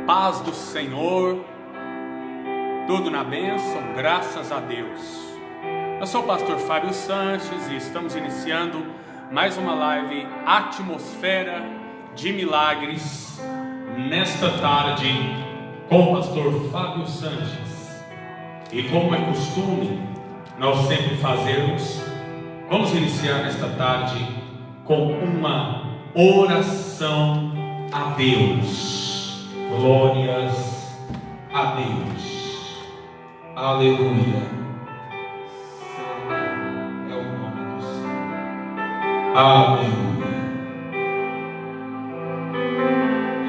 Paz do Senhor, tudo na bênção, graças a Deus. Eu sou o pastor Fábio Sanches e estamos iniciando mais uma live Atmosfera de Milagres nesta tarde com o pastor Fábio Sanches. E como é costume nós sempre fazermos, vamos iniciar nesta tarde com uma oração a Deus. Glórias a Deus. Aleluia. É o nome do Senhor. Aleluia.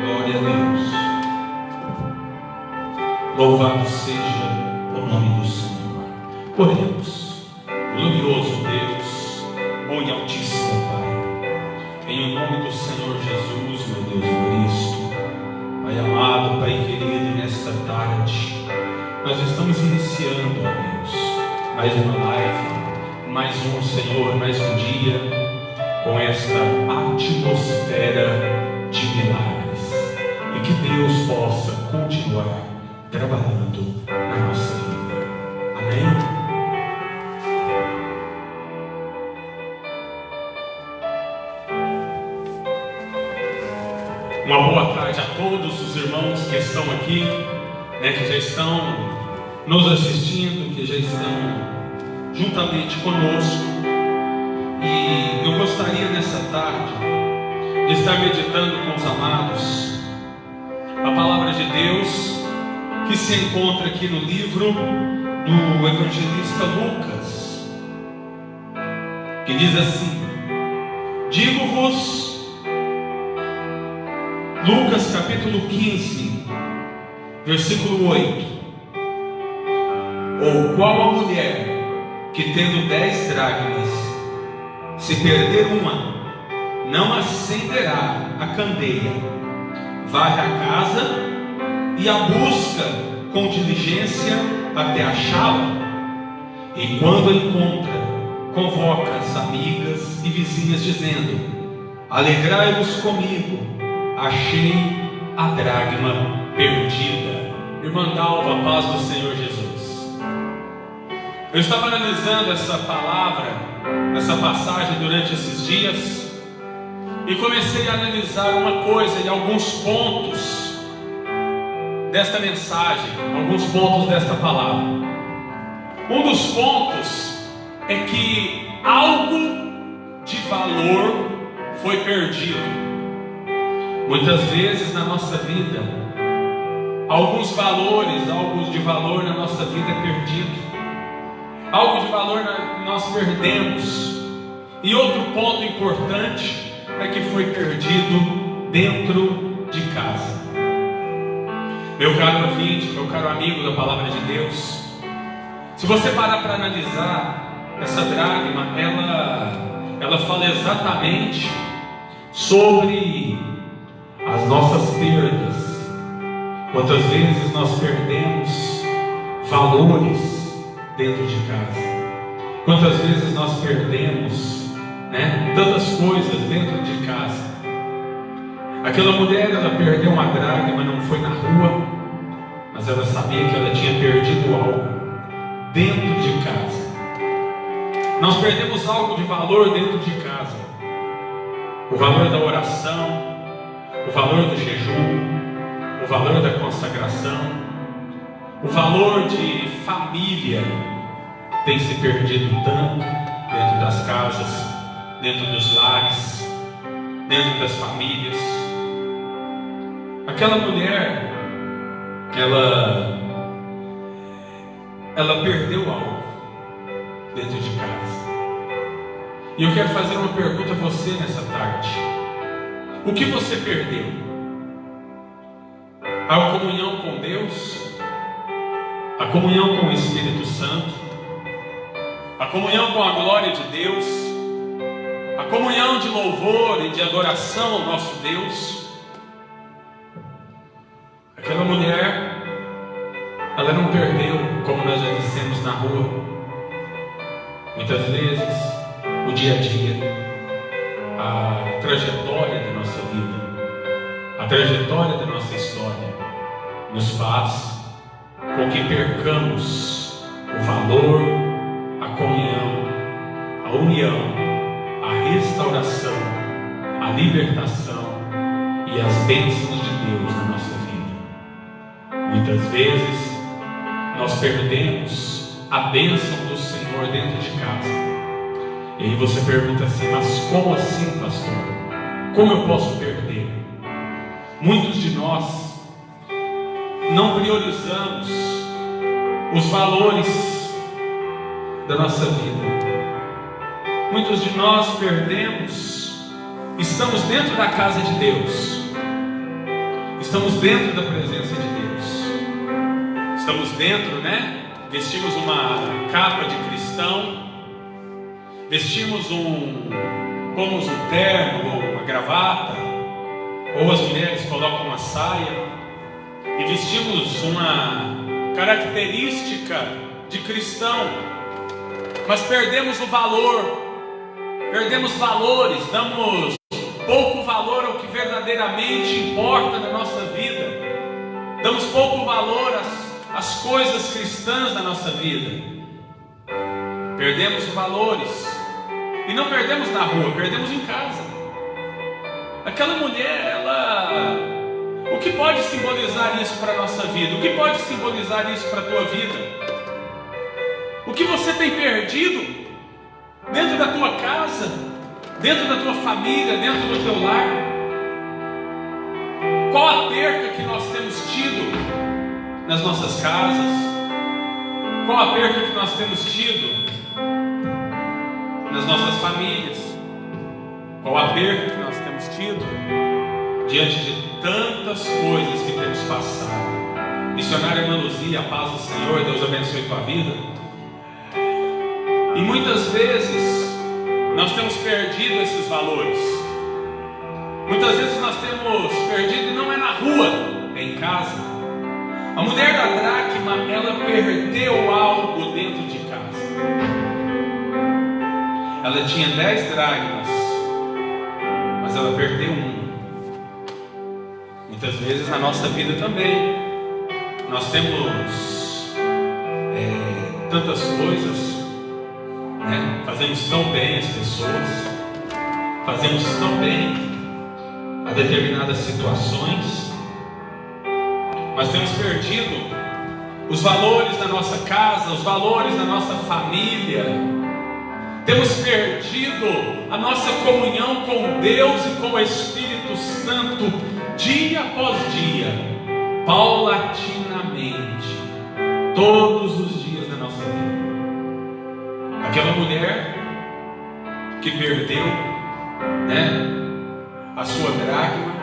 Glória a Deus. Louvado seja o nome do Senhor. Oremos. Glorioso Deus, bom e altíssimo Pai, em nome do Senhor Jesus, meu Deus Cristo, Pai amado, Pai querido, nesta tarde nós estamos iniciando, ó Deus, mais uma live, mais um Senhor, mais um dia com esta atmosfera de milagres, e que Deus possa continuar trabalhando na nossa vida. Amém? Uma boa tarde a todos os irmãos que estão aqui, que já estão nos assistindo, que já estão juntamente conosco. E eu gostaria nessa tarde de estar meditando com os amados a palavra de Deus que se encontra aqui no livro do evangelista Lucas, que diz assim: digo-vos, Lucas capítulo 15, versículo 8: ou qual a mulher que tendo 10 dracmas, se perder uma, não acenderá a candeia, varre a casa e a busca com diligência até achá-la, e quando a encontra, convoca as amigas e vizinhas, dizendo: alegrai-vos comigo, achei a dracma perdida. Irmã Dalva, paz do Senhor Jesus. Eu estava analisando essa palavra, essa passagem durante esses dias, e comecei a analisar uma coisa e alguns pontos desta mensagem, alguns pontos desta palavra. Um dos pontos é que algo de valor foi perdido. Muitas vezes na nossa vida, alguns valores, algo de valor na nossa vida é perdido. Algo de valor nós perdemos. E outro ponto importante é que foi perdido dentro de casa. Meu caro ouvinte, meu caro amigo da palavra de Deus, se você parar para analisar essa dracma, ela fala exatamente sobre as nossas perdas. Quantas vezes nós perdemos valores dentro de casa? Quantas vezes nós perdemos tantas coisas dentro de casa? Aquela mulher, ela perdeu uma dracma, não foi na rua, mas ela sabia que ela tinha perdido algo dentro de casa. Nós perdemos algo de valor dentro de casa: o valor da oração, o valor do jejum, o valor da consagração, o valor de família tem se perdido tanto dentro das casas, dentro dos lares, dentro das famílias. Aquela mulher, ela perdeu algo dentro de casa. E eu quero fazer uma pergunta a você nessa tarde: o que você perdeu? A comunhão com Deus? A comunhão com o Espírito Santo? A comunhão com a glória de Deus? A comunhão de louvor e de adoração ao nosso Deus? Aquela mulher, ela não perdeu, como nós já dissemos, na rua. Muitas vezes, o dia a dia, a trajetória da nossa vida, a trajetória da nossa história, faz com que percamos o valor, a comunhão, a união, a restauração, a libertação e as bênçãos de Deus na nossa vida. Muitas vezes nós perdemos a bênção do Senhor dentro de casa. E aí você pergunta assim: mas como assim, pastor? Como eu posso perder? Muitos de nós não priorizamos os valores da nossa vida. Muitos de nós perdemos. Estamos dentro da casa de Deus, estamos dentro da presença de Deus, estamos dentro, vestimos uma capa de cristão, pomos um terno ou uma gravata, ou as mulheres colocam uma saia e vestimos uma característica de cristão, mas perdemos o valor, perdemos valores, damos pouco valor ao que verdadeiramente importa na nossa vida, damos pouco valor às coisas cristãs da nossa vida, perdemos valores, e não perdemos na rua, perdemos em casa. Aquela mulher, o que pode simbolizar isso para a nossa vida? O que pode simbolizar isso para a tua vida? O que você tem perdido dentro da tua casa, dentro da tua família, dentro do teu lar? Qual a perca que nós temos tido nas nossas casas? Qual a perca que nós temos tido nas nossas famílias? Qual a perca que nós temos tido diante de tantas coisas que temos passado? Missionária Manuzia, a paz do Senhor, Deus abençoe tua vida. E muitas vezes nós temos perdido esses valores. Muitas vezes nós temos perdido, e não é na rua, é em casa. A mulher da dracma, ela perdeu algo dentro de casa. Ela tinha 10 dracmas, mas ela perdeu uma. Muitas vezes na nossa vida também nós temos tantas coisas, fazemos tão bem as pessoas, fazemos tão bem a determinadas situações, mas temos perdido os valores da nossa casa, os valores da nossa família. Temos perdido a nossa comunhão com Deus e com o Espírito Santo, dia após dia, paulatinamente, todos os dias da nossa vida. Aquela mulher que perdeu, a sua dracma,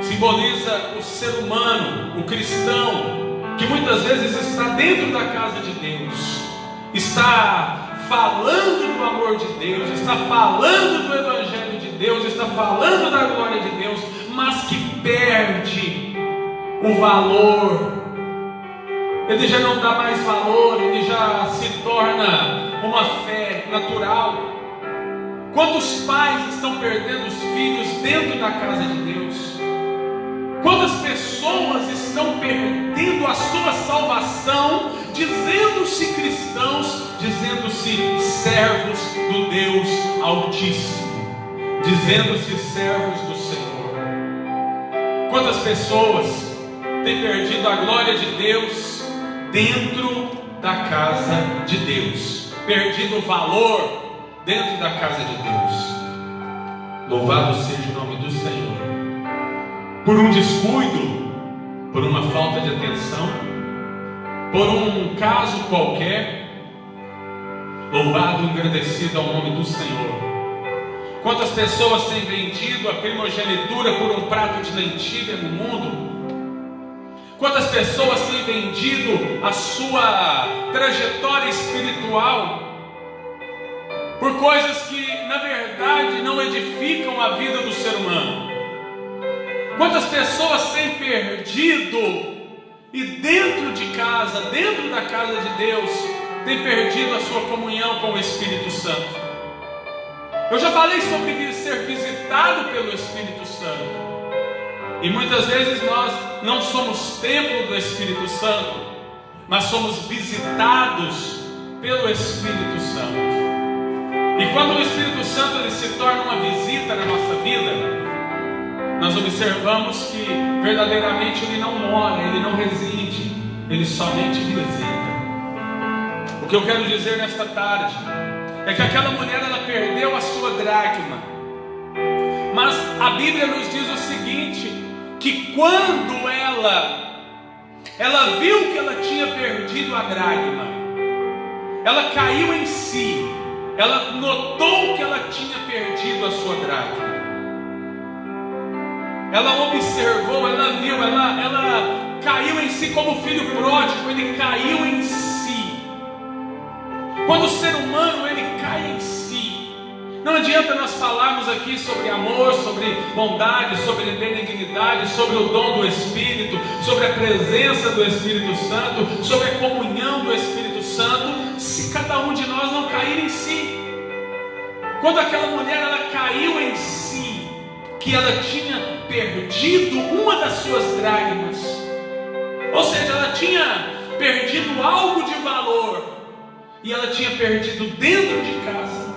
simboliza o ser humano, o cristão, que muitas vezes está dentro da casa de Deus, está falando do amor de Deus, está falando do Evangelho de Deus, está falando da glória de Deus, mas que perde o valor. Ele já não dá mais valor, ele já se torna uma fé natural. Quantos pais estão perdendo os filhos dentro da casa de Deus? Quantas pessoas estão perdendo a sua salvação, dizendo-se cristãos, dizendo-se servos do Deus Altíssimo, dizendo-se servos do Senhor? Quantas pessoas têm perdido a glória de Deus dentro da casa de Deus, perdido o valor dentro da casa de Deus? Louvado seja o nome do Senhor. Por um descuido, por uma falta de atenção, por um caso qualquer, louvado e engrandecido ao nome do Senhor. Quantas pessoas têm vendido a primogenitura por um prato de lentilha no mundo? Quantas pessoas têm vendido a sua trajetória espiritual por coisas que na verdade não edificam a vida do ser humano? Quantas pessoas têm perdido, e dentro de casa, dentro da casa de Deus, têm perdido a sua comunhão com o Espírito Santo? Eu já falei sobre ser visitado pelo Espírito Santo. E muitas vezes nós não somos templo do Espírito Santo, mas somos visitados pelo Espírito Santo. E quando o Espírito Santo ele se torna uma visita na nossa vida, nós observamos que verdadeiramente ele não mora, ele não reside, ele somente visita. O que eu quero dizer nesta tarde é que aquela mulher ela perdeu a sua dracma, mas a Bíblia nos diz o seguinte, que quando ela viu que ela tinha perdido a dracma, ela caiu em si, ela notou que ela tinha perdido a sua dracma, ela observou, ela viu, ela caiu em si como o filho pródigo, ele caiu em si. Quando o ser humano ele cai em si, não adianta nós falarmos aqui sobre amor, sobre bondade, sobre benignidade, sobre o dom do Espírito, sobre a presença do Espírito Santo, sobre a comunhão do Espírito Santo, se cada um de nós não cair em si. Quando aquela mulher ela caiu em si, que ela tinha perdido uma das suas dracmas, ou seja, ela tinha perdido algo de valor, e ela tinha perdido dentro de casa.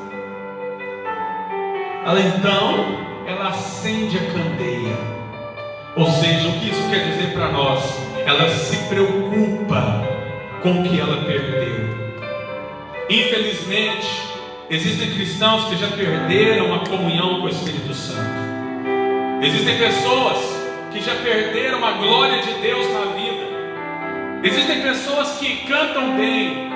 Ela acende a candeia. Ou seja, o que isso quer dizer para nós? Ela se preocupa com o que ela perdeu. Infelizmente, existem cristãos que já perderam a comunhão com o Espírito Santo. Existem pessoas que já perderam a glória de Deus na vida. Existem pessoas que cantam bem,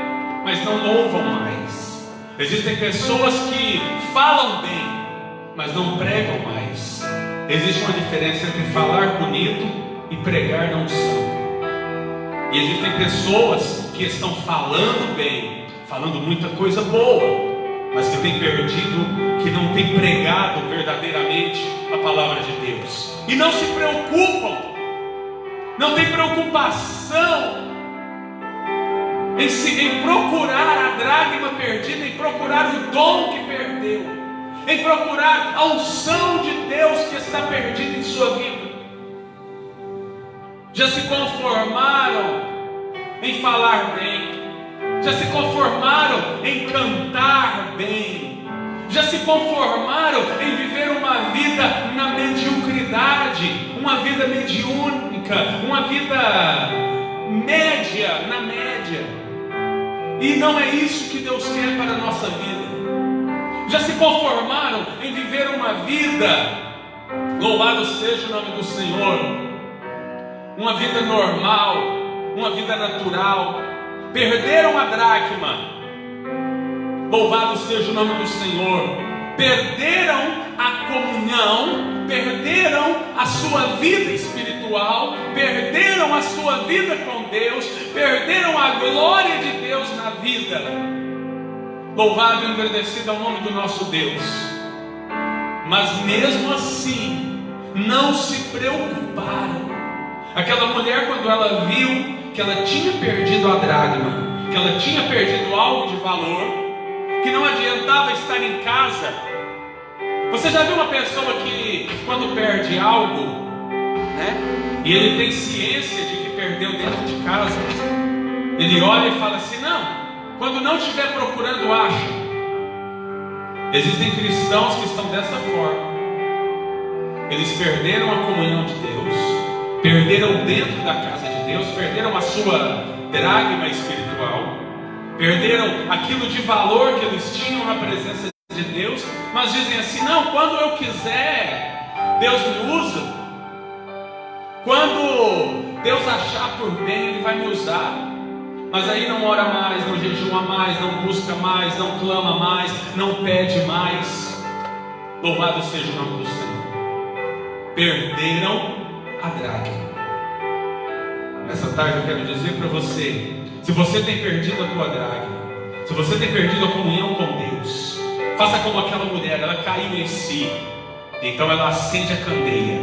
mas não louvam mais. Existem pessoas que falam bem, mas não pregam mais. Existe uma diferença entre falar bonito e pregar na unção. E existem pessoas que estão falando bem, falando muita coisa boa, mas que têm perdido, que não têm pregado verdadeiramente a palavra de Deus. E não se preocupam, não têm preocupação em procurar a dracma perdida, em procurar o dom que perdeu, em procurar a unção de Deus que está perdida em sua vida. Já se conformaram em falar bem, já se conformaram em cantar bem, já se conformaram em viver uma vida na mediocridade, uma vida mediúnica, uma vida média, na média. E não é isso que Deus quer para a nossa vida. Já se conformaram em viver uma vida, louvado seja o nome do Senhor, uma vida normal, uma vida natural. Perderam a dracma, louvado seja o nome do Senhor. Perderam a comunhão, perderam a sua vida espiritual, perderam a sua vida com Deus, perderam a glória de Deus na vida. Louvado e engrandecido é o nome do nosso Deus. Mas mesmo assim, não se preocuparam. Aquela mulher, quando ela viu que ela tinha perdido a dracma, que ela tinha perdido algo de valor, que não adiantava estar em casa. Você já viu uma pessoa que quando perde algo, né, e ele tem ciência de que perdeu dentro de casa, ele olha e fala assim, não, quando não estiver procurando, acha. Existem cristãos que estão dessa forma. Eles perderam a comunhão de Deus, perderam dentro da casa de Deus, perderam a sua dracma espiritual, perderam aquilo de valor que eles tinham na presença de Deus, mas dizem assim, não, quando eu quiser, Deus me usa. Quando Deus achar por bem, Ele vai me usar. Mas aí não ora mais, não jejua mais, não busca mais, não clama mais, não pede mais. Louvado seja o nome do Senhor. Perderam a dracma. Nessa tarde eu quero dizer para você, se você tem perdido a tua dracma, se você tem perdido a comunhão com Deus, faça como aquela mulher, ela caiu em si, então ela acende a candeia.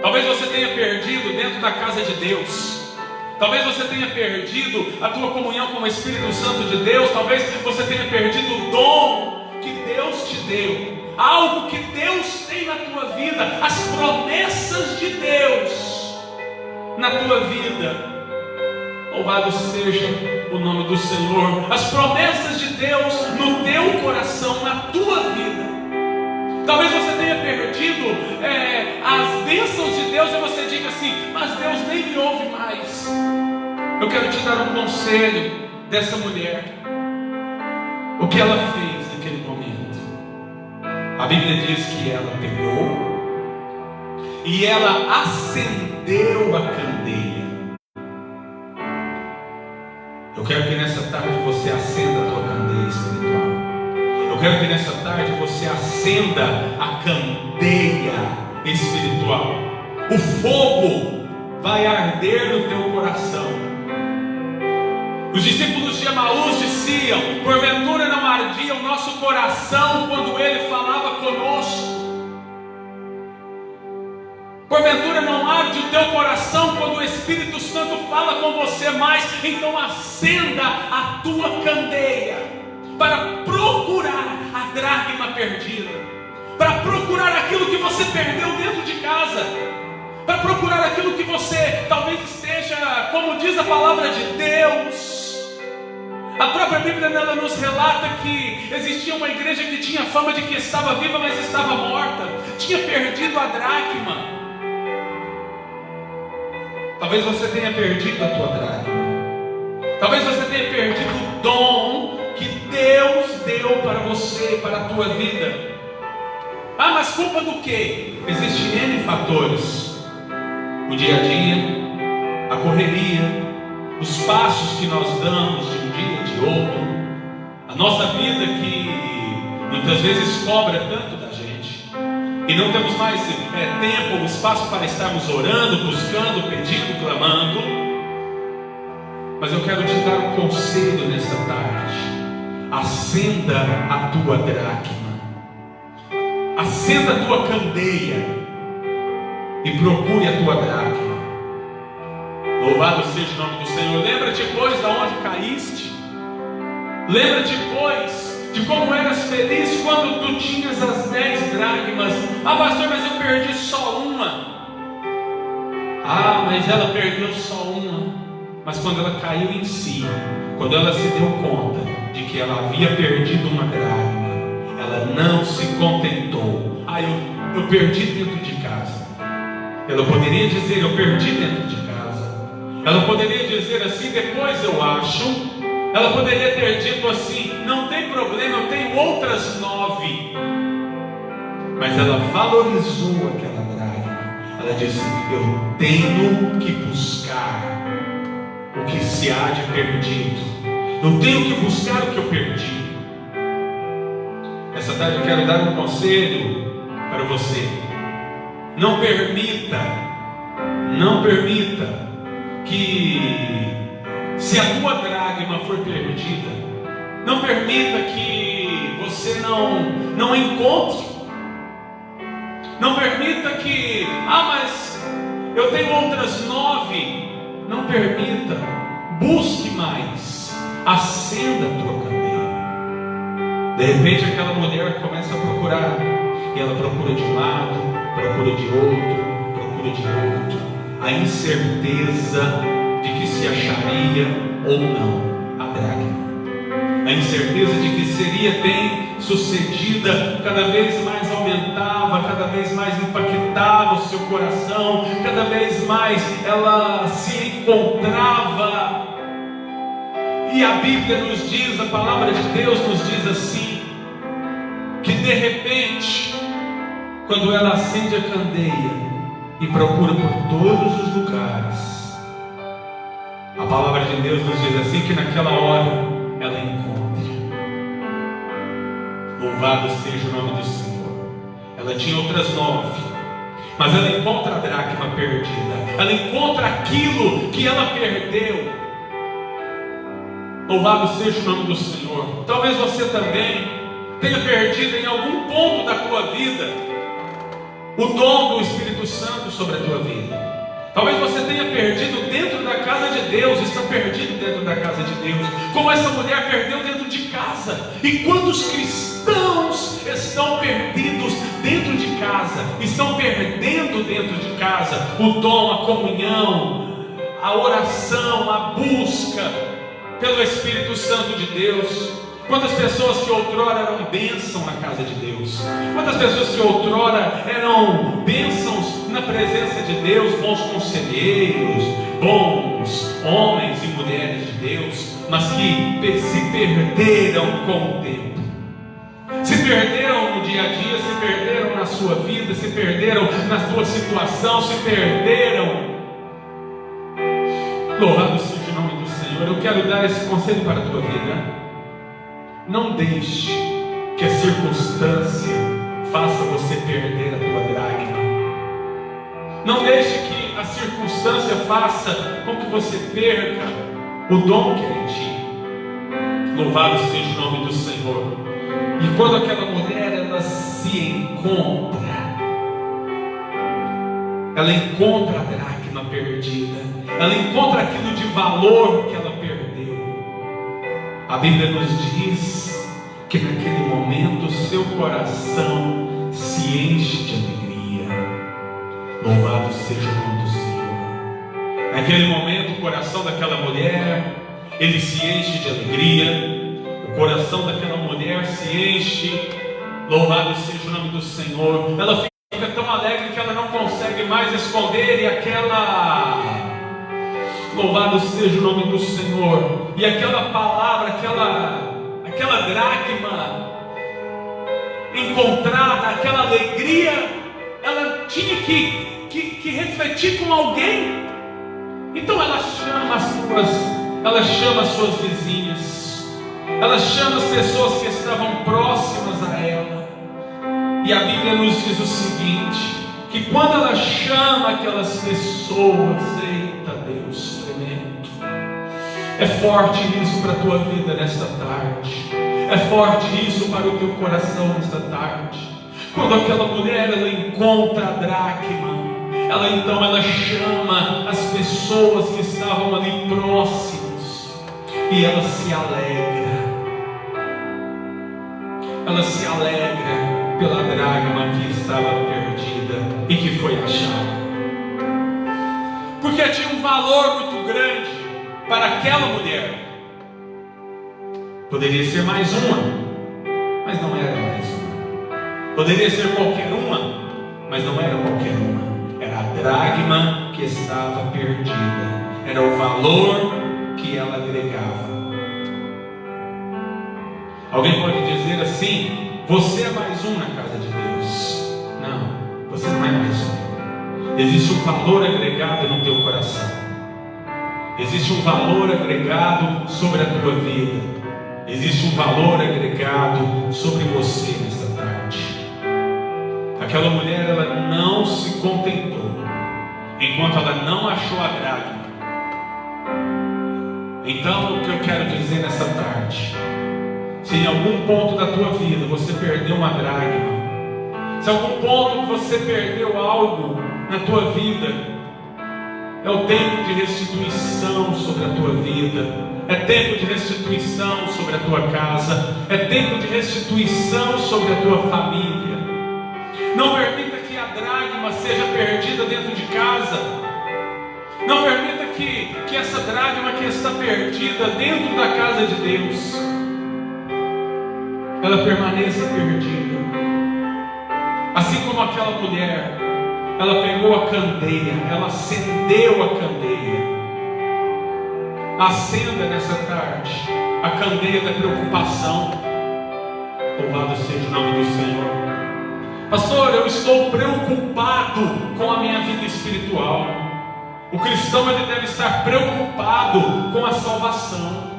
Talvez você tenha perdido dentro da casa de Deus, talvez você tenha perdido a tua comunhão com o Espírito Santo de Deus, talvez você tenha perdido o dom que Deus te deu, algo que Deus tem na tua vida, as promessas de Deus na tua vida. Louvado seja o nome do Senhor. As promessas de Deus no teu coração, na tua vida. Talvez você tenha perdido as bênçãos de Deus e você diga assim: mas Deus nem me ouve mais. Eu quero te dar um conselho dessa mulher. O que ela fez naquele momento? A Bíblia diz que ela pegou e ela acendeu a candeia. Eu quero que nessa tarde você acenda a tua candeia espiritual. Eu quero que nessa tarde você acenda a candeia espiritual. O fogo vai arder no teu coração. Os discípulos de Emaús diziam: porventura não ardia o nosso coração quando Ele falava conosco? Porventura não arde o teu coração quando o Espírito Santo fala com você mais? Então acenda a tua candeia para procurar a dracma perdida, para procurar aquilo que você perdeu dentro de casa, para procurar aquilo que você talvez esteja, como diz a palavra de Deus. A própria Bíblia nela nos relata que existia uma igreja que tinha fama de que estava viva, mas estava morta, tinha perdido a dracma. Talvez você tenha perdido a tua dracma. Talvez você tenha perdido o dom que Deus deu para você, para a tua vida. Ah, mas culpa do quê? Existem N fatores. O dia a dia, a correria, os passos que nós damos de um dia e de outro, a nossa vida que muitas vezes cobra tanto da gente, e não temos mais tempo ou espaço para estarmos orando, buscando, pedindo, clamando. Mas eu quero te dar um conselho nesta tarde: acenda a tua dracma, acenda a tua candeia e procure a tua dracma. Louvado seja o nome do Senhor. Lembra-te, pois, de onde caíste. Lembra-te, pois, de como eras feliz quando tu tinhas as 10 dracmas. Ah, pastor, mas eu perdi só uma. Ah, mas ela perdeu só uma. Mas quando ela caiu em si, quando ela se deu conta de que ela havia perdido uma dracma, ela não se contentou. Ah, eu perdi dentro de casa. Ela poderia dizer: eu perdi dentro de casa. Ela poderia dizer assim: depois eu acho. Ela poderia ter dito assim: não tem problema, eu tenho outras 9. Mas ela valorizou aquela dracma. Ela disse: eu tenho que buscar o que se há de perdido. Eu tenho que buscar o que eu perdi. Essa tarde eu quero dar um conselho para você. Não permita que, se a tua dracma for perdida, não permita que você não encontre. Não permita que, mas eu tenho outras 9. Não permita. Busque mais. Acenda a tua candeia. De repente aquela mulher começa a procurar, e ela procura de um lado, procura de outro, procura de outro. A incerteza de que se acharia ou não a dracma. A incerteza de que seria bem sucedida cada vez mais aumentava, cada vez mais impactava o seu coração, cada vez mais ela se encontrava. E a Bíblia nos diz, a palavra de Deus nos diz assim, que de repente, quando ela acende a candeia e procura por todos os lugares, a palavra de Deus nos diz assim, que naquela hora ela encontra. Louvado seja o nome do Senhor. Ela tinha outras 9, mas ela encontra a dracma perdida. Ela encontra aquilo que ela perdeu. Louvado seja o nome do Senhor. Talvez você também tenha perdido em algum ponto da tua vida o dom do Espírito Santo sobre a tua vida. Talvez você tenha perdido dentro da casa de Deus, está perdido dentro da casa de Deus, como essa mulher perdeu dentro de casa. E quantos cristãos estão perdidos dentro de casa, estão perdendo dentro de casa o dom, a comunhão, a oração, a busca pelo Espírito Santo de Deus. Quantas pessoas que outrora eram bênção na casa de Deus, quantas pessoas que outrora eram bênçãos na presença de Deus, bons conselheiros, bons homens e mulheres de Deus, mas que se perderam com o tempo, se perderam no dia a dia, se perderam na sua vida, se perderam na sua situação, se perderam. Louvado seja o nome do Senhor. Eu quero dar esse conselho para a tua vida. Não deixe que a circunstância faça você perder a tua dracma. Não deixe que a circunstância faça com que você perca o dom que é em ti. Louvado seja o nome do Senhor. E quando aquela mulher ela se encontra, ela encontra a dracma perdida, ela encontra aquilo de valor que ela perdeu. A Bíblia nos diz que naquele momento o seu coração se enche de alegria. Louvado seja o nome do Senhor. Naquele momento o coração daquela mulher, ele se enche de alegria. O coração daquela mulher se enche. Louvado seja o nome do Senhor. Ela fica tão alegre que ela não consegue mais esconder, e aquela... Louvado seja o nome do Senhor. E aquela palavra, aquela dracma encontrada, aquela alegria, ela tinha que refletir com alguém. Então ela chama as suas vizinhas, ela chama as pessoas que estavam próximas a ela. E a Bíblia nos diz o seguinte, que quando ela chama aquelas pessoas, eita Deus, é forte isso para a tua vida nesta tarde. É forte isso para o teu coração nesta tarde. Quando aquela mulher ela encontra a dracma, ela chama as pessoas que estavam ali próximas e ela se alegra. Ela se alegra pela dracma que estava perdida e que foi achada, porque tinha um valor muito grande para aquela mulher. Poderia ser mais uma, mas não era mais uma. Poderia ser qualquer uma, mas não era qualquer uma. Era a dracma que estava perdida. Era o valor que ela agregava. Alguém pode dizer assim: você é mais um na casa de Deus. Não, você não é mais um. Existe um valor agregado no teu coração. Existe um valor agregado sobre a tua vida. Existe um valor agregado sobre você nesta tarde. Aquela mulher, ela não se contentou enquanto ela não achou a dracma. Então, o que eu quero dizer nessa tarde, se em algum ponto da tua vida você perdeu uma dracma, se em algum ponto você perdeu algo na tua vida, é o tempo de restituição sobre a tua vida. É tempo de restituição sobre a tua casa. É tempo de restituição sobre a tua família. Não permita que a dracma seja perdida dentro de casa. Não permita que essa dracma que está perdida dentro da casa de Deus, ela permaneça perdida. Assim como aquela mulher, ela pegou a candeia, ela acendeu a candeia. Acenda nessa tarde a candeia da preocupação. Louvado seja o nome do Senhor. Pastor, eu estou preocupado com a minha vida espiritual. O cristão, ele deve estar preocupado com a salvação.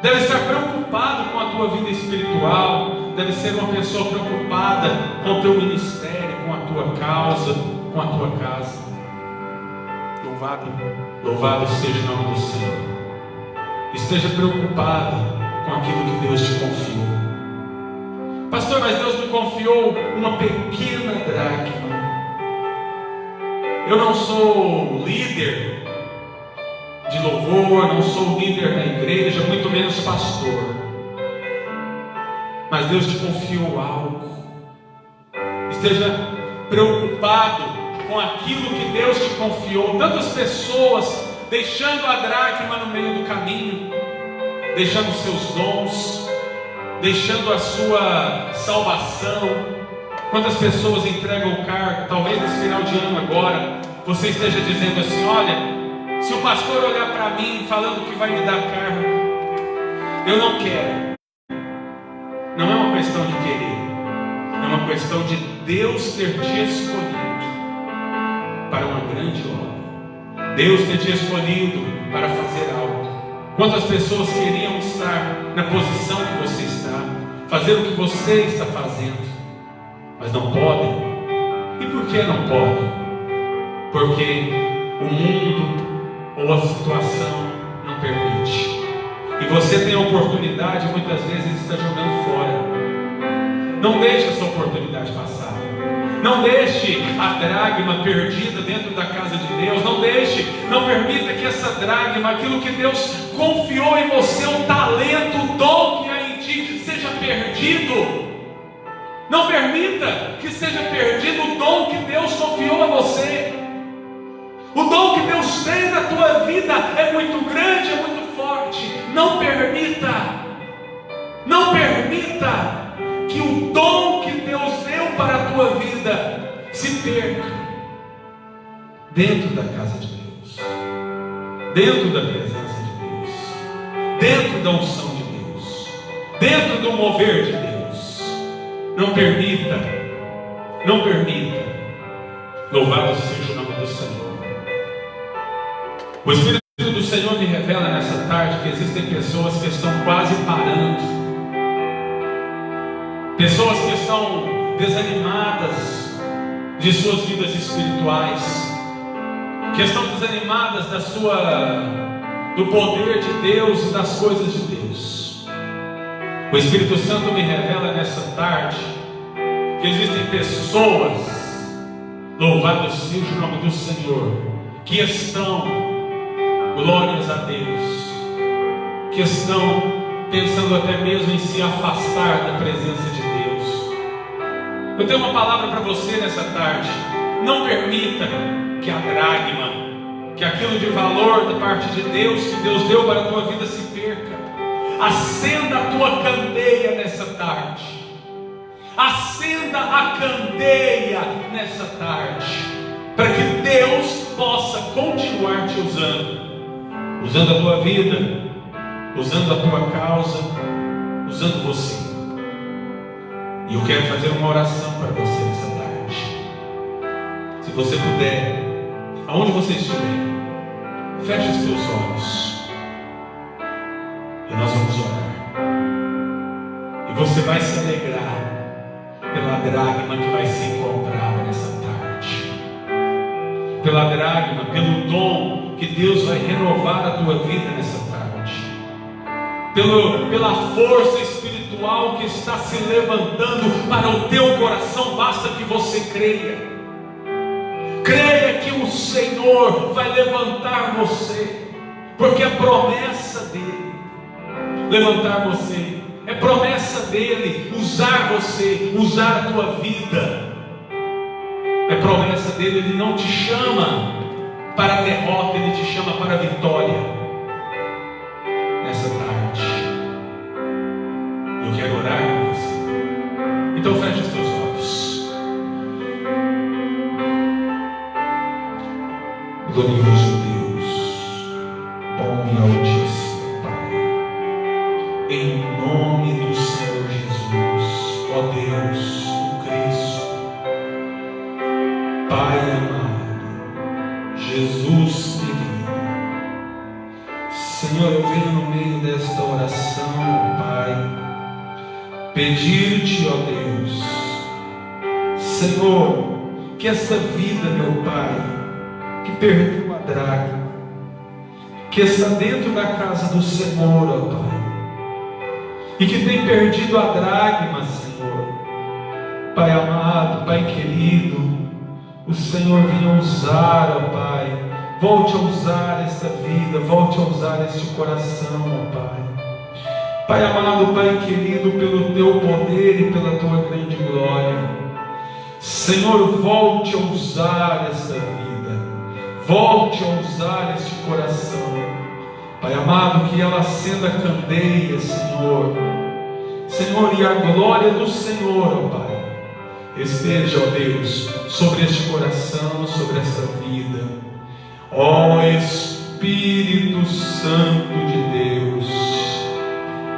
Deve estar preocupado com a tua vida espiritual. Deve ser uma pessoa preocupada com o teu ministério, com a tua causa, com a tua casa. Louvado seja o nome do Senhor. Esteja preocupado com aquilo que Deus te confiou. Pastor, mas Deus me confiou uma pequena dracma. Eu não sou líder de louvor, não sou líder da igreja, muito menos pastor. Mas Deus te confiou algo. Esteja preocupado com aquilo que Deus te confiou. Tantas pessoas deixando a dracma no meio do caminho, deixando os seus dons, deixando a sua salvação. Quantas pessoas entregam o cargo, talvez nesse final de ano agora, você esteja dizendo assim: olha, se o pastor olhar para mim falando que vai me dar cargo, eu não quero. Não é uma questão de querer, é uma questão de Deus ter te escolhido para uma grande obra. Deus ter te escolhido para fazer algo. Quantas pessoas queriam estar na posição que você está, fazer o que você está fazendo, mas não podem. E por que não podem? Porque o mundo ou a situação não permite. E você tem a oportunidade, muitas vezes está jogando fora. Não deixe essa oportunidade passar. Não deixe a dracma perdida dentro da casa de Deus. Não permita que essa dracma, aquilo que Deus confiou em você, o talento, o dom que há em ti, seja perdido. Não permita que seja perdido o dom que Deus confiou a você. O dom que Deus tem na tua vida é muito grande, é muito forte. Não permita que o dom que Deus deu para a tua vida se perca dentro da casa de Deus, dentro da presença de Deus, dentro da unção de Deus, dentro do mover de Deus. Não permita. Louvado seja o nome do Senhor. O Espírito do Senhor me revela nessa tarde que existem pessoas que estão quase parando, pessoas que estão desanimadas de suas vidas espirituais, que estão desanimadas do poder de Deus e das coisas de Deus. O Espírito Santo me revela nessa tarde que existem pessoas, louvado seja o nome do Senhor, que estão, glórias a Deus, que estão pensando até mesmo em se afastar da presença de Deus. Eu tenho uma palavra para você nessa tarde. Não permita que a dracma, que aquilo de valor da parte de Deus, que Deus deu para a tua vida, se perca. Acenda a tua candeia nessa tarde. Acenda a candeia nessa tarde, para que Deus possa continuar te usando a tua vida, usando a tua causa, usando você. E eu quero fazer uma oração para você nessa tarde. Se você puder, aonde você estiver, feche os teus olhos e nós vamos orar. E você vai se alegrar pela dracma que vai ser encontrada nessa tarde, pela dracma, pelo dom que Deus vai renovar a tua vida nessa tarde, pela força espiritual que está se levantando para o teu coração. Basta que você creia que o Senhor vai levantar você, porque é promessa dele levantar você, é promessa dele usar você, usar a tua vida, é promessa dele. Ele não te chama para a derrota, ele te chama para a vitória nessa tarde. Eu quero orar com você. Então feche os teus olhos. Glorioso Deus, bom e altíssimo Pai, em nome do Senhor Jesus, ó Deus, o Cristo, Pai amado, Jesus querido, Senhor, eu venho no meio desta oração, Pai, pedir-te, ó Deus, Senhor, que essa vida, meu Pai, que perdeu a dracma, que está dentro da casa do Senhor, ó Pai, e que tem perdido a dracma, Senhor, Pai amado, Pai querido, o Senhor venha usar, ó Pai, volte a usar esta vida, volte a usar este coração, ó Pai. Pai amado, Pai querido, pelo teu poder e pela tua grande glória, Senhor, volte a usar esta vida, volte a usar este coração, Pai amado, que ela acenda candeia, Senhor, e a glória do Senhor, ó Pai, esteja, ó Deus, sobre este coração, sobre esta vida. Ó Espírito Santo de Deus,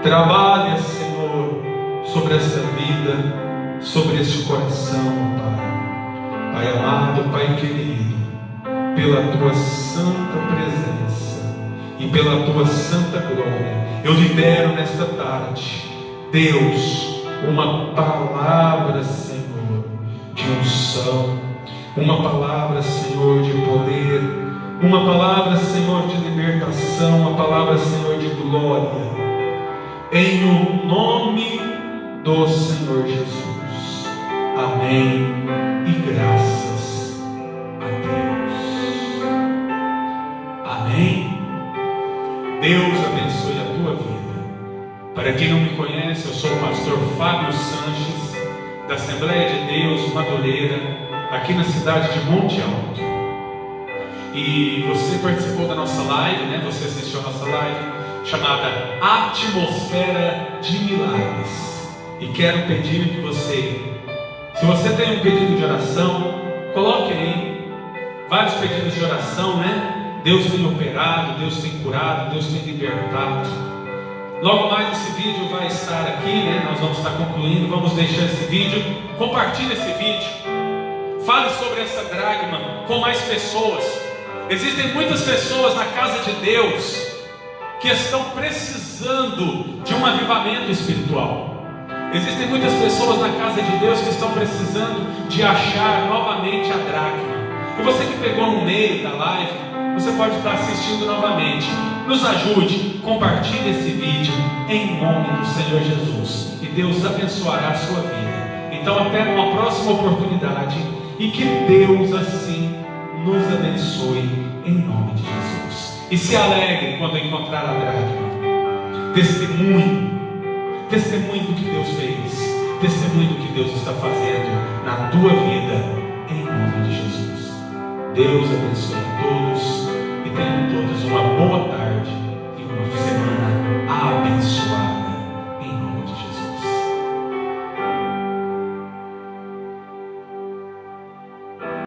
trabalha, Senhor, sobre esta vida, sobre este coração, Pai. Pai amado, Pai querido, pela Tua santa presença e pela Tua santa glória, eu libero nesta tarde, Deus, uma palavra, Senhor, de unção, uma palavra, Senhor, de poder, uma palavra, Senhor, de libertação, uma palavra, Senhor, de glória, em o nome do Senhor Jesus. Amém e graças a Deus. Amém. Deus abençoe a tua vida. Para quem não me conhece, eu sou o pastor Fábio Sanches, da Assembleia de Deus Madureira, aqui na cidade de Monte Alto. E você participou da nossa live, né? Você assistiu a nossa live chamada Atmosfera de Milagres. E quero pedir que você, se você tem um pedido de oração, coloque aí vários pedidos de oração, né? Deus tem operado, Deus tem curado, Deus tem libertado. Logo mais esse vídeo vai estar aqui, né? Nós vamos estar concluindo, vamos deixar esse vídeo. Compartilhe esse vídeo. Fale sobre essa dracma com mais pessoas. Existem muitas pessoas na casa de Deus que estão precisando de um avivamento espiritual. Existem muitas pessoas na casa de Deus que estão precisando de achar novamente a dracma. E você que pegou no meio da live, você pode estar assistindo novamente. Nos ajude, compartilhe esse vídeo em nome do Senhor Jesus. E Deus abençoará a sua vida. Então até uma próxima oportunidade. E que Deus assim nos abençoe em nome de Jesus. E se alegre quando encontrar a dracma. Testemunhe do que Deus fez. Testemunhe do que Deus está fazendo na tua vida em nome de Jesus. Deus abençoe a todos.